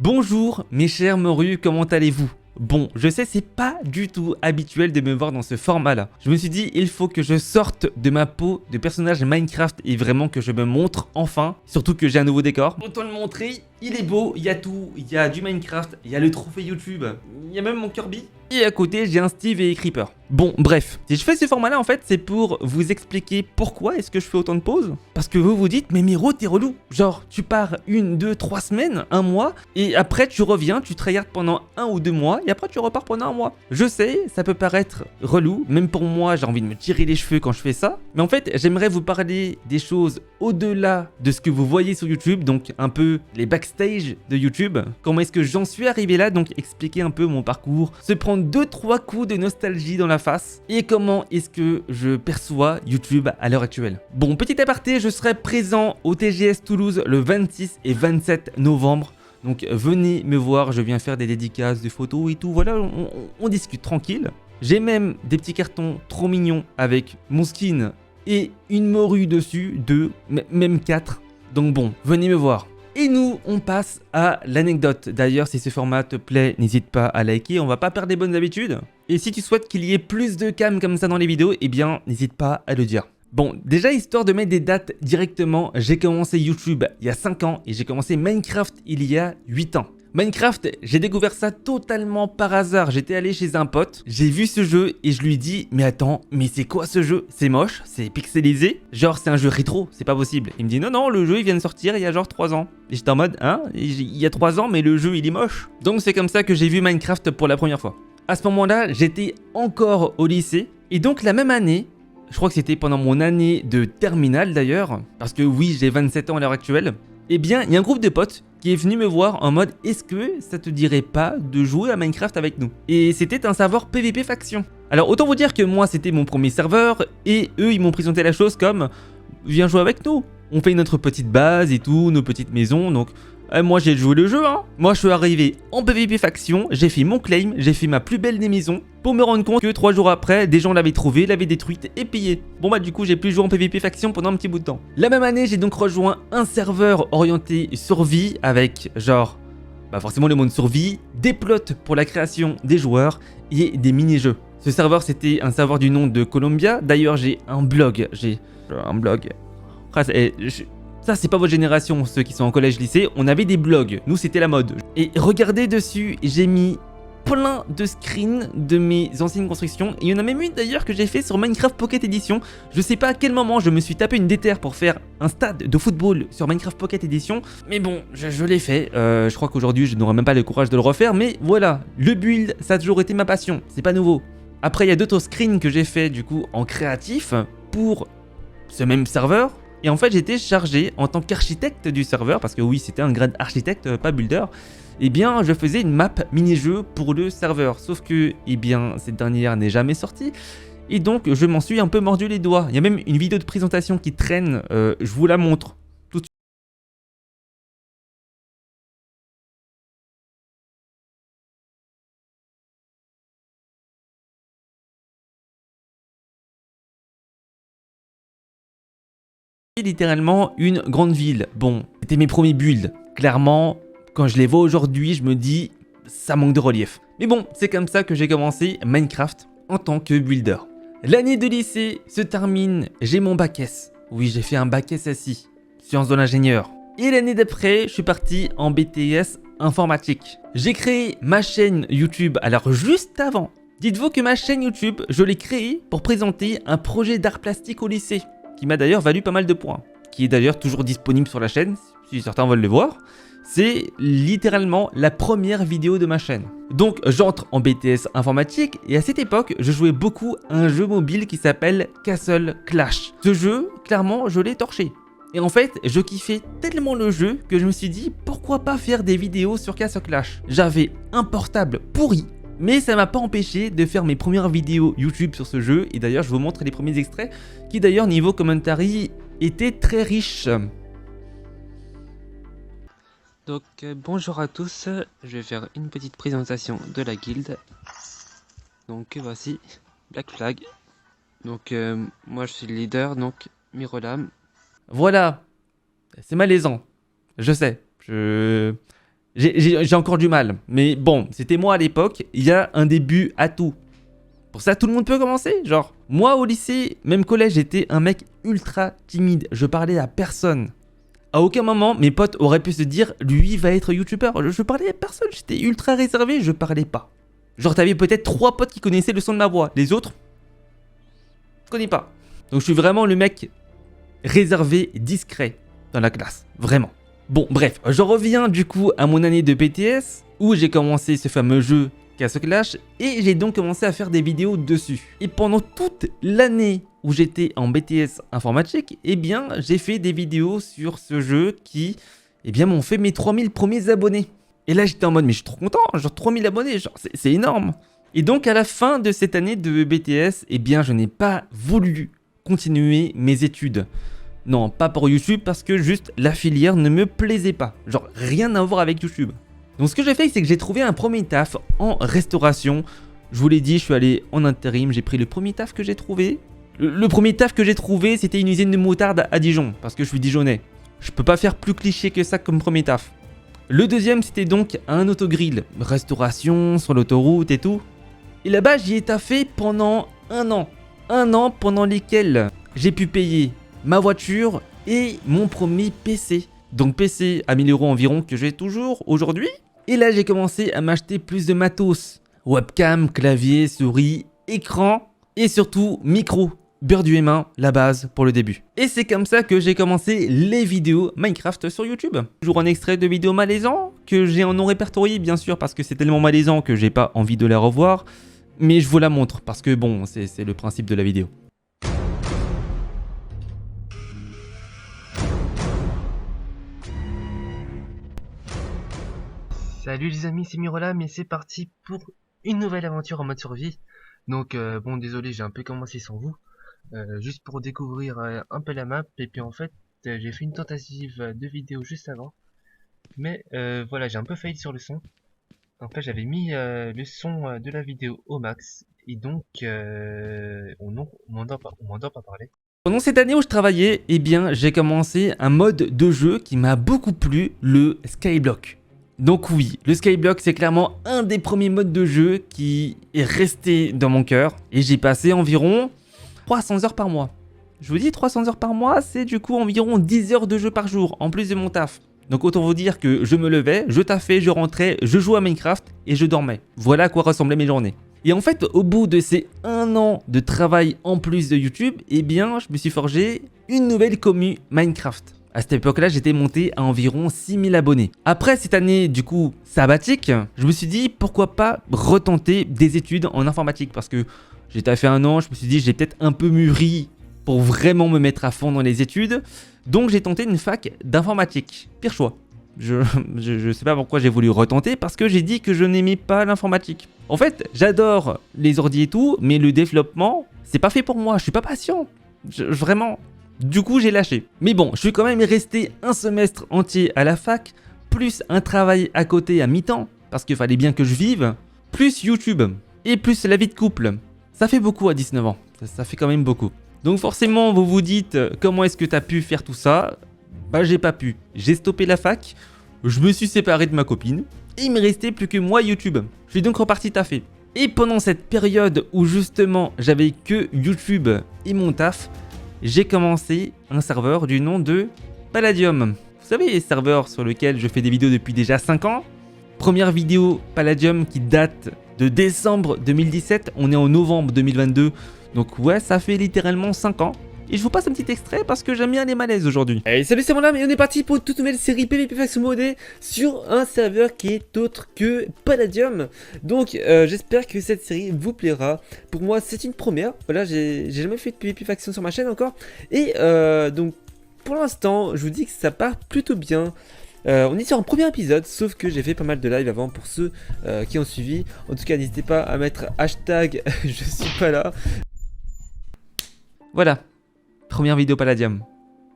Bonjour mes chers morus, comment allez-vous? Bon, je sais, c'est pas du tout habituel de me voir dans ce format-là. Je me suis dit, il faut que je sorte de ma peau de personnage Minecraft et vraiment que je me montre enfin. Surtout que j'ai un nouveau décor. Autant le montrer, il est beau, il y a tout. Il y a du Minecraft, il y a le trophée YouTube, il y a même mon Kirby. Et à côté, j'ai un Steve et Creeper. Bon, bref, si je fais ce format-là, en fait, c'est pour vous expliquer pourquoi est-ce que je fais autant de pauses. Parce que vous vous dites, mais Miro, t'es relou. Genre, tu pars 1, 2, 3 semaines, un mois, et après tu reviens, tu tryhard pendant 1 ou 2 mois, et après tu repars pendant un mois. Je sais, ça peut paraître relou, même pour moi, j'ai envie de me tirer les cheveux quand je fais ça. Mais en fait, j'aimerais vous parler des choses au-delà de ce que vous voyez sur YouTube, donc un peu les backstage de YouTube. Comment est-ce que j'en suis arrivé là, donc expliquer un peu mon parcours, se prendre 2-3 coups de nostalgie dans la face, et comment est-ce que je perçois YouTube à l'heure actuelle. Bon, petit aparté, je serai présent au TGS Toulouse le 26 et 27 novembre. Donc venez me voir, je viens faire des dédicaces, des photos et tout, voilà, on discute tranquille. J'ai même des petits cartons trop mignons avec mon skin et une morue dessus, 2, même 4. Donc bon, venez me voir. Et nous, on passe à l'anecdote. D'ailleurs, si ce format te plaît, n'hésite pas à liker, on va pas perdre des bonnes habitudes. Et si tu souhaites qu'il y ait plus de cam comme ça dans les vidéos, eh bien, n'hésite pas à le dire. Bon, déjà, histoire de mettre des dates directement, j'ai commencé YouTube il y a 5 ans et j'ai commencé Minecraft il y a 8 ans. Minecraft, j'ai découvert ça totalement par hasard. J'étais allé chez un pote, j'ai vu ce jeu et je lui dis mais attends, mais c'est quoi ce jeu? C'est moche, c'est pixelisé, genre c'est un jeu rétro, c'est pas possible. Il me dit non, le jeu il vient de sortir il y a genre 3 ans. Et j'étais en mode hein, il y a 3 ans mais le jeu il est moche. Donc c'est comme ça que j'ai vu Minecraft pour la première fois. À ce moment-là, j'étais encore au lycée et donc la même année, je crois que c'était pendant mon année de terminale d'ailleurs, parce que oui j'ai 27 ans à l'heure actuelle, eh bien il y a un groupe de potes qui est venu me voir en mode est-ce que ça te dirait pas de jouer à Minecraft avec nous? Et c'était un serveur PVP faction. Alors autant vous dire que moi c'était mon premier serveur et eux ils m'ont présenté la chose comme viens jouer avec nous. On fait notre petite base et tout, nos petites maisons, donc moi j'ai joué le jeu hein. Moi je suis arrivé en PVP faction, j'ai fait mon claim, j'ai fait ma plus belle des maisons pour me rendre compte que 3 jours après, des gens l'avaient trouvée, l'avaient détruite et pillée. Bon bah du coup j'ai plus joué en PVP faction pendant un petit bout de temps. La même année j'ai donc rejoint un serveur orienté survie avec genre forcément le mode survie, des plots pour la création des joueurs et des mini-jeux. Ce serveur c'était un serveur du nom de Columbia, d'ailleurs j'ai un blog, Ça, c'est pas votre génération, ceux qui sont en collège-lycée, on avait des blogs, nous c'était la mode. Et regardez dessus, j'ai mis plein de screens de mes anciennes constructions. Et il y en a même une d'ailleurs que j'ai fait sur Minecraft Pocket Edition. Je sais pas à quel moment je me suis tapé une déterre pour faire un stade de football sur Minecraft Pocket Edition. Mais bon, je l'ai fait. Je crois qu'aujourd'hui je n'aurai même pas le courage de le refaire. Mais voilà, le build, ça a toujours été ma passion, c'est pas nouveau. Après, il y a d'autres screens que j'ai fait du coup en créatif pour ce même serveur. Et en fait, j'étais chargé en tant qu'architecte du serveur, parce que oui, c'était un grade architecte, pas builder. Eh bien, je faisais une map mini-jeu pour le serveur. Sauf que, eh bien, cette dernière n'est jamais sortie. Et donc, je m'en suis un peu mordu les doigts. Il y a même une vidéo de présentation qui traîne, je vous la montre tout de suite. Littéralement une grande ville. Bon, c'était mes premiers builds. Clairement, quand je les vois aujourd'hui, je me dis, ça manque de relief. Mais bon, c'est comme ça que j'ai commencé Minecraft en tant que builder. L'année de lycée se termine, j'ai mon bac S. Oui, j'ai fait un bac SSI, sciences de l'ingénieur. Et l'année d'après, je suis parti en BTS informatique. J'ai créé ma chaîne YouTube, alors juste avant. Dites-vous que ma chaîne YouTube, je l'ai créée pour présenter un projet d'art plastique au lycée, qui m'a d'ailleurs valu pas mal de points, qui est d'ailleurs toujours disponible sur la chaîne, si certains veulent le voir. C'est littéralement la première vidéo de ma chaîne. Donc j'entre en BTS informatique et à cette époque, je jouais beaucoup à un jeu mobile qui s'appelle Castle Clash. Ce jeu, clairement, je l'ai torché. Et en fait, je kiffais tellement le jeu que je me suis dit pourquoi pas faire des vidéos sur Castle Clash. J'avais un portable pourri, mais ça m'a pas empêché de faire mes premières vidéos YouTube sur ce jeu. Et d'ailleurs, je vous montre les premiers extraits qui d'ailleurs niveau commentary étaient très riches. Donc bonjour à tous, je vais faire une petite présentation de la guilde. Donc voici Black Flag. Donc moi je suis le leader, donc Mirolam. Voilà, c'est malaisant, je sais. J'ai encore du mal. Mais bon, c'était moi à l'époque. Il y a un début à tout. Pour ça, tout le monde peut commencer. Genre, moi au lycée, même collège, j'étais un mec ultra timide. Je parlais à personne. À aucun moment, mes potes auraient pu se dire, lui va être youtubeur. Je parlais à personne. J'étais ultra réservé. Je parlais pas. Genre, t'avais peut-être 3 potes qui connaissaient le son de ma voix. Les autres, je connais pas. Donc, je suis vraiment le mec réservé, discret dans la classe. Vraiment. Bon, bref, je reviens du coup à mon année de BTS où j'ai commencé ce fameux jeu Castle Clash et j'ai donc commencé à faire des vidéos dessus. Et pendant toute l'année où j'étais en BTS informatique, eh bien, j'ai fait des vidéos sur ce jeu qui, eh bien, m'ont fait mes 3000 premiers abonnés. Et là, j'étais en mode, mais je suis trop content, genre 3000 abonnés, genre c'est énorme. Et donc, à la fin de cette année de BTS, eh bien, je n'ai pas voulu continuer mes études. Non, pas pour YouTube parce que juste la filière ne me plaisait pas. Genre rien à voir avec YouTube. Donc ce que j'ai fait, c'est que j'ai trouvé un premier taf en restauration. Je vous l'ai dit, je suis allé en intérim, j'ai pris le premier taf que j'ai trouvé. Le premier taf que j'ai trouvé, c'était une usine de moutarde à Dijon, parce que je suis dijonnais. Je peux pas faire plus cliché que ça comme premier taf. Le deuxième, c'était donc un autogrill. Restauration, sur l'autoroute et tout. Et là-bas, j'y ai taffé pendant un an. Un an pendant lesquels j'ai pu payer ma voiture et mon premier PC. Donc PC à 1000 € environ que j'ai toujours aujourd'hui. Et là j'ai commencé à m'acheter plus de matos. Webcam, clavier, souris, écran et surtout micro. Beurre du M1, la base pour le début. Et c'est comme ça que j'ai commencé les vidéos Minecraft sur YouTube. Toujours un extrait de vidéos malaisants que j'ai en non répertorié bien sûr parce que c'est tellement malaisant que j'ai pas envie de les revoir. Mais je vous la montre parce que bon, c'est le principe de la vidéo. Salut les amis, c'est Mirola, mais c'est parti pour une nouvelle aventure en mode survie. Donc bon, désolé, j'ai un peu commencé sans vous, juste pour découvrir un peu la map. Et puis en fait, j'ai fait une tentative de vidéo juste avant, mais voilà, j'ai un peu failli sur le son. En fait, j'avais mis le son de la vidéo au max, et donc on m'entend pas parler. Pendant cette année où je travaillais, eh bien, j'ai commencé un mode de jeu qui m'a beaucoup plu, le Skyblock. Donc oui, le Skyblock c'est clairement un des premiers modes de jeu qui est resté dans mon cœur et j'ai passé environ 300 heures par mois. Je vous dis 300 heures par mois, c'est du coup environ 10 heures de jeu par jour en plus de mon taf. Donc autant vous dire que je me levais, je taffais, je rentrais, je jouais à Minecraft et je dormais. Voilà à quoi ressemblaient mes journées. Et en fait, au bout de ces 1 an de travail en plus de YouTube, eh bien, je me suis forgé une nouvelle commu Minecraft. À cette époque-là, j'étais monté à environ 6000 abonnés. Après cette année, du coup, sabbatique, je me suis dit pourquoi pas retenter des études en informatique parce que j'ai taffé 1 an, je me suis dit j'ai peut-être un peu mûri pour vraiment me mettre à fond dans les études. Donc j'ai tenté une fac d'informatique. Pire choix. Je sais pas pourquoi j'ai voulu retenter parce que j'ai dit que je n'aimais pas l'informatique. En fait, j'adore les ordi et tout, mais le développement, c'est pas fait pour moi, je suis pas patient. Vraiment. Du coup, j'ai lâché. Mais bon, je suis quand même resté un semestre entier à la fac, plus un travail à côté à mi-temps, parce qu'il fallait bien que je vive, plus YouTube, et plus la vie de couple. Ça fait beaucoup à 19 ans, ça fait quand même beaucoup. Donc forcément, vous vous dites, comment est-ce que tu as pu faire tout ça? Bah j'ai pas pu. J'ai stoppé la fac, je me suis séparé de ma copine, et il me restait plus que moi YouTube. Je suis donc reparti taffer. Et pendant cette période où justement j'avais que YouTube et mon taf, j'ai commencé un serveur du nom de Palladium. Vous savez, les serveurs sur lesquels je fais des vidéos depuis déjà 5 ans. Première vidéo Palladium qui date de décembre 2017, on est en novembre 2022, donc ouais, ça fait littéralement 5 ans. Et je vous passe un petit extrait parce que j'aime bien les malaises aujourd'hui. Hey, salut, c'est mon âme et on est parti pour une toute nouvelle série PvP Faction modée sur un serveur qui est autre que Palladium. Donc j'espère que cette série vous plaira. Pour moi c'est une première, voilà, j'ai jamais fait de PvP Faction sur ma chaîne encore. Et donc pour l'instant je vous dis que ça part plutôt bien. On est sur un premier épisode, sauf que j'ai fait pas mal de live avant pour ceux qui ont suivi. En tout cas n'hésitez pas à mettre hashtag je suis pas là. Voilà. Première vidéo Palladium.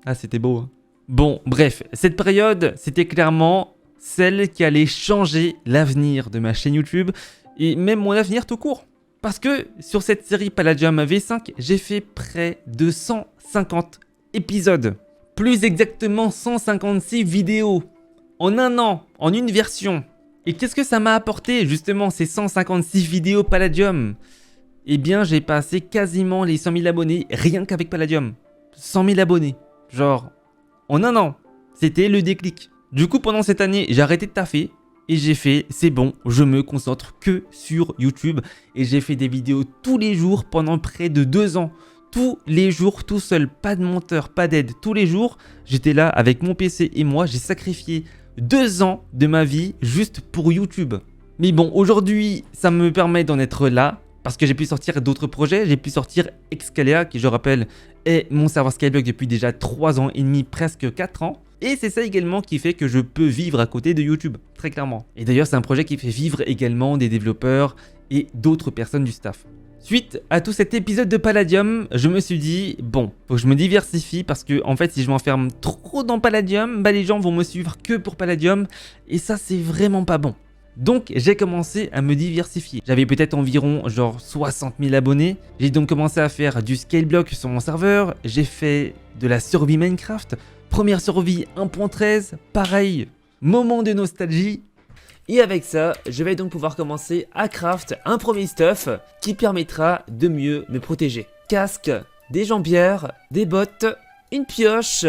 Ah, c'était beau. Hein. Bon, bref, cette période, c'était clairement celle qui allait changer l'avenir de ma chaîne YouTube et même mon avenir tout court. Parce que sur cette série Palladium V5, j'ai fait près de 150 épisodes. Plus exactement 156 vidéos en un an, en une version. Et qu'est-ce que ça m'a apporté justement ces 156 vidéos Palladium? Eh bien j'ai passé quasiment les 100 000 abonnés rien qu'avec Palladium. 100 000 abonnés, genre en un an. C'était le déclic. Du coup pendant cette année j'ai arrêté de taffer. Et j'ai fait, c'est bon, je me concentre que sur YouTube. Et j'ai fait des vidéos tous les jours pendant près de 2 ans. Tous les jours, tout seul, pas de monteur, pas d'aide. Tous les jours, j'étais là avec mon PC et moi, j'ai sacrifié 2 ans de ma vie juste pour YouTube. Mais bon, aujourd'hui, ça me permet d'en être là. Parce que j'ai pu sortir d'autres projets. J'ai pu sortir Excalea, qui je rappelle, est mon serveur Skyblock depuis déjà 3 ans et demi, presque 4 ans. Et c'est ça également qui fait que je peux vivre à côté de YouTube, très clairement. Et d'ailleurs, c'est un projet qui fait vivre également des développeurs et d'autres personnes du staff. Suite à tout cet épisode de Palladium, je me suis dit, bon, faut que je me diversifie parce que en fait, si je m'enferme trop dans Palladium, bah les gens vont me suivre que pour Palladium et ça, c'est vraiment pas bon. Donc, j'ai commencé à me diversifier. J'avais peut-être environ genre 60 000 abonnés. J'ai donc commencé à faire du Skyblock sur mon serveur. J'ai fait de la survie Minecraft. Première survie 1.13, pareil, moment de nostalgie. Et avec ça, je vais donc pouvoir commencer à craft un premier stuff qui permettra de mieux me protéger. Casque, des jambières, des bottes, une pioche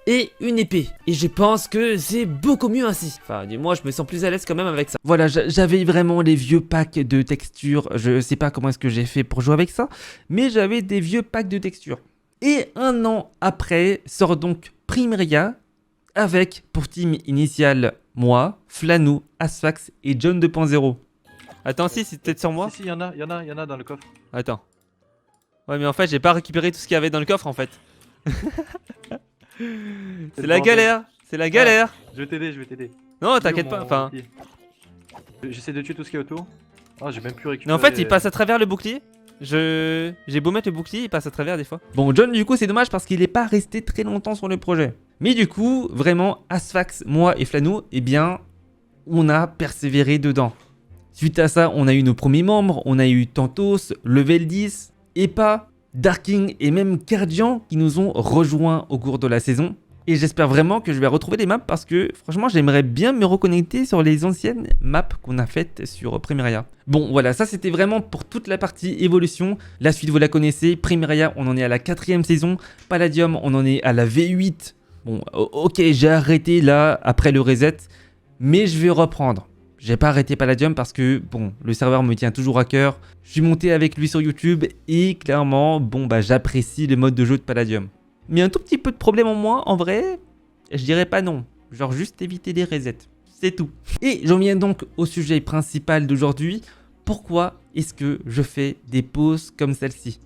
et une épée. Et je pense que c'est beaucoup mieux ainsi. Enfin, du moins, je me sens plus à l'aise quand même avec ça. Voilà, j'avais vraiment les vieux packs de textures. Je sais pas comment est-ce que j'ai fait pour jouer avec ça, mais j'avais des vieux packs de textures. Et un an après, sort donc Primeria, avec pour team initial moi, Flanou, Asfax et John 2.0. Attends, si, c'est peut-être sur moi? Si, y en a dans le coffre. Attends. Ouais, mais en fait, j'ai pas récupéré tout ce qu'il y avait dans le coffre en fait. C'est la galère, c'est la galère. Ah, je vais t'aider. Non, t'inquiète pas, enfin. J'essaie de tuer tout ce qu'il y a autour. Ah, j'ai même plus récupéré. Mais en fait, il passe à travers le bouclier. J'ai beau mettre le bouclier, il passe à travers des fois. Bon, John, du coup, c'est dommage parce qu'il n'est pas resté très longtemps sur le projet. Mais du coup, vraiment, Asfax, moi et Flanou, eh bien, on a persévéré dedans. Suite à ça, on a eu nos premiers membres, on a eu Tantos, Level 10, Epa, Darking et même Cardian qui nous ont rejoints au cours de la saison. Et j'espère vraiment que je vais retrouver les maps parce que franchement j'aimerais bien me reconnecter sur les anciennes maps qu'on a faites sur Primeria. Bon voilà, ça c'était vraiment pour toute la partie évolution. La suite vous la connaissez, Primeria on en est à la 4e saison, Palladium on en est à la V8. Bon ok, j'ai arrêté là après le reset, mais je vais reprendre. J'ai pas arrêté Palladium parce que bon, le serveur me tient toujours à cœur. Je suis monté avec lui sur YouTube et clairement bon bah j'apprécie le mode de jeu de Palladium. Mais un tout petit peu de problème en moins, en vrai, je dirais pas non. Genre juste éviter les resets. C'est tout. Et j'en viens donc au sujet principal d'aujourd'hui. Pourquoi est-ce que je fais des pauses comme celle-ci?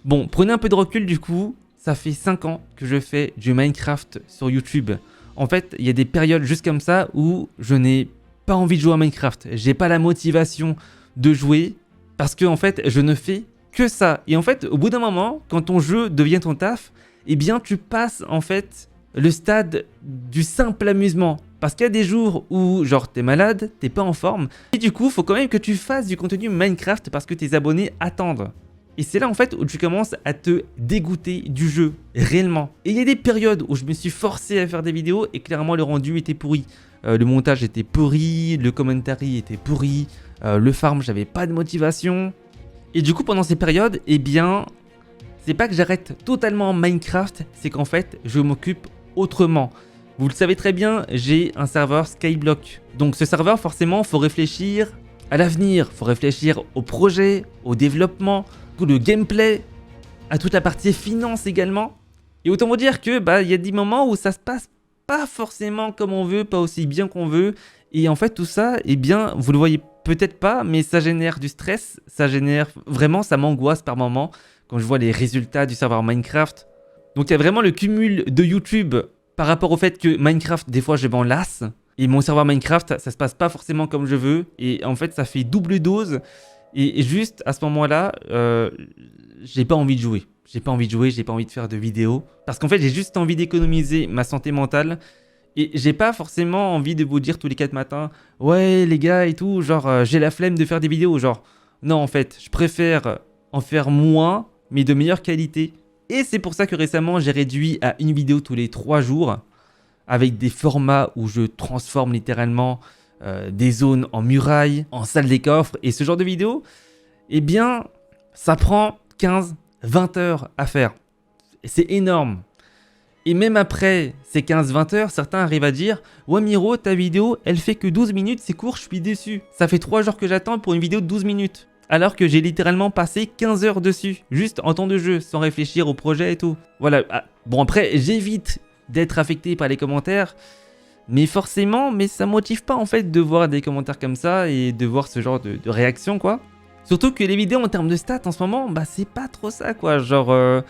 Bon, prenez un peu de recul du coup. Ça fait 5 ans que je fais du Minecraft sur YouTube. En fait, il y a des périodes juste comme ça où je n'ai pas envie de jouer à Minecraft. J'ai pas la motivation de jouer parce que en fait, je ne fais que ça. Et en fait, au bout d'un moment, quand ton jeu devient ton taf, eh bien tu passes en fait le stade du simple amusement. Parce qu'il y a des jours où genre t'es malade, t'es pas en forme. Et du coup, faut quand même que tu fasses du contenu Minecraft parce que tes abonnés attendent. Et c'est là en fait où tu commences à te dégoûter du jeu, réellement. Et il y a des périodes où je me suis forcé à faire des vidéos et clairement le rendu était pourri. Le montage était pourri, le commentary était pourri, le farm j'avais pas de motivation. Et du coup pendant ces périodes, eh bien... c'est pas que j'arrête totalement Minecraft, c'est qu'en fait, je m'occupe autrement. Vous le savez très bien, j'ai un serveur Skyblock. Donc ce serveur, forcément, faut réfléchir à l'avenir, faut réfléchir au projet, au développement, tout le gameplay, à toute la partie finance également. Et autant vous dire que bah il y a des moments où ça se passe pas forcément comme on veut, pas aussi bien qu'on veut. Et en fait tout ça, eh bien, vous le voyez peut-être pas, mais ça génère du stress, ça génère vraiment, ça m'angoisse par moments quand je vois les résultats du serveur Minecraft. Donc il y a vraiment le cumul de YouTube par rapport au fait que Minecraft, des fois je m'en lasse. Et mon serveur Minecraft, ça se passe pas forcément comme je veux. Et en fait ça fait double dose. Et juste à ce moment-là, j'ai pas envie de jouer. J'ai pas envie de jouer, j'ai pas envie de faire de vidéos. Parce qu'en fait j'ai juste envie d'économiser ma santé mentale. Et j'ai pas forcément envie de vous dire tous les 4 matins, ouais les gars et tout, genre j'ai la flemme de faire des vidéos. Genre non en fait, je préfère en faire moins mais de meilleure qualité. Et c'est pour ça que récemment j'ai réduit à une vidéo tous les 3 jours. avec des formats où je transforme littéralement des zones en murailles, en salle des coffres. Et ce genre de vidéo, eh bien, ça prend 15-20 heures à faire. C'est énorme. Et même après ces 15-20 heures, certains arrivent à dire « Ouais Miro, ta vidéo, elle fait que 12 minutes, c'est court, je suis déçu. Ça fait 3 jours que j'attends pour une vidéo de 12 minutes. » Alors que j'ai littéralement passé 15 heures dessus, juste en temps de jeu, sans réfléchir au projet et tout. Voilà. Ah, bon après, j'évite d'être affecté par les commentaires, mais forcément, ça motive pas en fait de voir des commentaires comme ça et de voir ce genre de réaction quoi. Surtout que les vidéos en termes de stats en ce moment, bah c'est pas trop ça quoi, genre...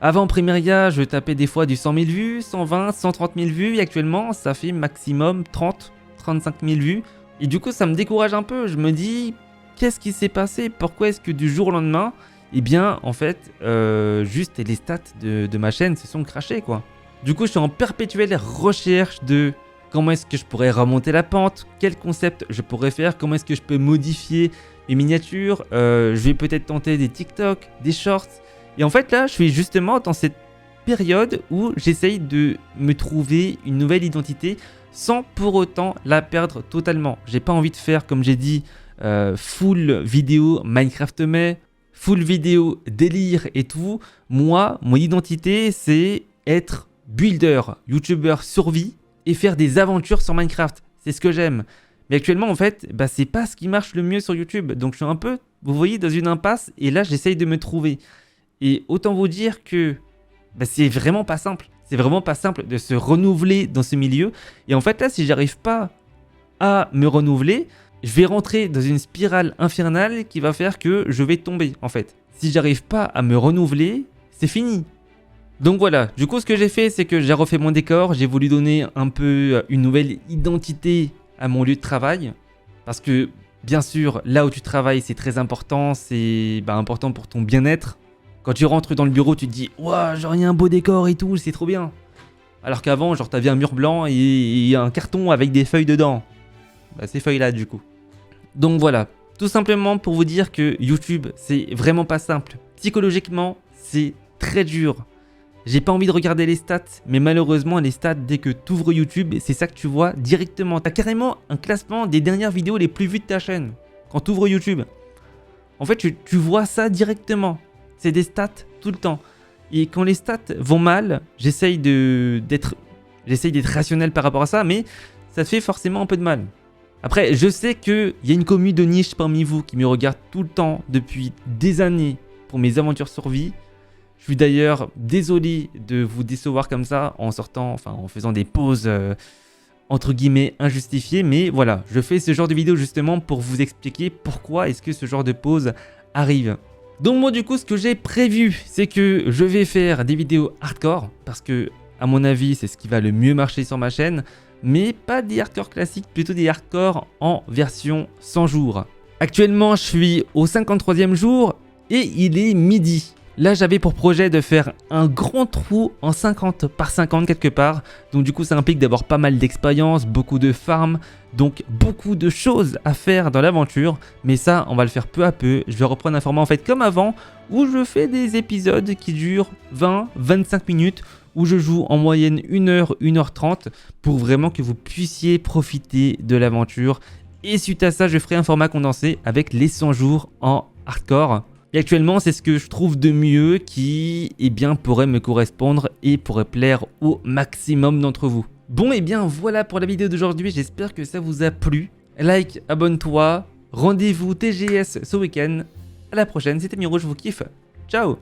Avant Primeria, je tapais des fois du 100 000 vues, 120, 130 000 vues, et actuellement, ça fait maximum 30, 35 000 vues. Et du coup, ça me décourage un peu. Je me dis, qu'est-ce qui s'est passé? Pourquoi est-ce que du jour au lendemain, eh bien, en fait, juste les stats de ma chaîne se sont crashées, quoi. Du coup, je suis en perpétuelle recherche de comment est-ce que je pourrais remonter la pente, quel concept je pourrais faire, comment est-ce que je peux modifier mes miniatures. Je vais peut-être tenter des TikTok, des shorts. Et en fait là, je suis justement dans cette période où j'essaye de me trouver une nouvelle identité sans pour autant la perdre totalement. J'ai pas envie de faire, comme j'ai dit, full vidéo Minecraft mais, full vidéo délire et tout. Moi, mon identité, c'est être builder, youtubeur survie et faire des aventures sur Minecraft. C'est ce que j'aime. Mais actuellement, en fait, bah, c'est pas ce qui marche le mieux sur YouTube. Donc je suis un peu, vous voyez, dans une impasse et là, j'essaye de me trouver. Et autant vous dire que bah, c'est vraiment pas simple. C'est vraiment pas simple de se renouveler dans ce milieu. Et en fait là, si j'arrive pas à me renouveler, je vais rentrer dans une spirale infernale qui va faire que je vais tomber en fait. Si j'arrive pas à me renouveler, c'est fini. Donc voilà, du coup ce que j'ai fait, c'est que j'ai refait mon décor. J'ai voulu donner un peu une nouvelle identité à mon lieu de travail. Parce que bien sûr, là où tu travailles, c'est très important. C'est important pour ton bien-être. Quand tu rentres dans le bureau, tu te dis « Ouah, genre il y a un beau décor et tout, c'est trop bien !» Alors qu'avant, genre t'avais un mur blanc et un carton avec des feuilles dedans. Bah, ces feuilles-là, du coup. Donc voilà, tout simplement pour vous dire que YouTube, c'est vraiment pas simple. Psychologiquement, c'est très dur. J'ai pas envie de regarder les stats, mais malheureusement, les stats, dès que tu ouvres YouTube, c'est ça que tu vois directement. T'as carrément un classement des dernières vidéos les plus vues de ta chaîne quand tu ouvres YouTube. En fait, tu vois ça directement. C'est des stats tout le temps. Et quand les stats vont mal, j'essaye d'être rationnel par rapport à ça, mais ça te fait forcément un peu de mal. Après, je sais qu'il y a une commu de niche parmi vous qui me regarde tout le temps depuis des années pour mes aventures survie. Je suis d'ailleurs désolé de vous décevoir comme ça en faisant des pauses entre guillemets injustifiées, mais voilà, je fais ce genre de vidéo justement pour vous expliquer pourquoi est-ce que ce genre de pause arrive. Donc moi du coup ce que j'ai prévu, c'est que je vais faire des vidéos hardcore, parce que à mon avis c'est ce qui va le mieux marcher sur ma chaîne, mais pas des hardcore classiques, plutôt des hardcore en version 100 jours. Actuellement je suis au 53e jour et il est midi. Là j'avais pour projet de faire un grand trou en 50 par 50 quelque part, donc du coup ça implique d'avoir pas mal d'expérience, beaucoup de farm, donc beaucoup de choses à faire dans l'aventure, mais ça on va le faire peu à peu. Je vais reprendre un format en fait comme avant, où je fais des épisodes qui durent 20-25 minutes, où je joue en moyenne 1h, 1h30, pour vraiment que vous puissiez profiter de l'aventure. Et suite à ça je ferai un format condensé avec les 100 jours en hardcore. Et actuellement, c'est ce que je trouve de mieux qui, pourrait me correspondre et pourrait plaire au maximum d'entre vous. Bon, voilà pour la vidéo d'aujourd'hui. J'espère que ça vous a plu. Like, abonne-toi. Rendez-vous TGS ce week-end. À la prochaine, c'était Miro, je vous kiffe. Ciao!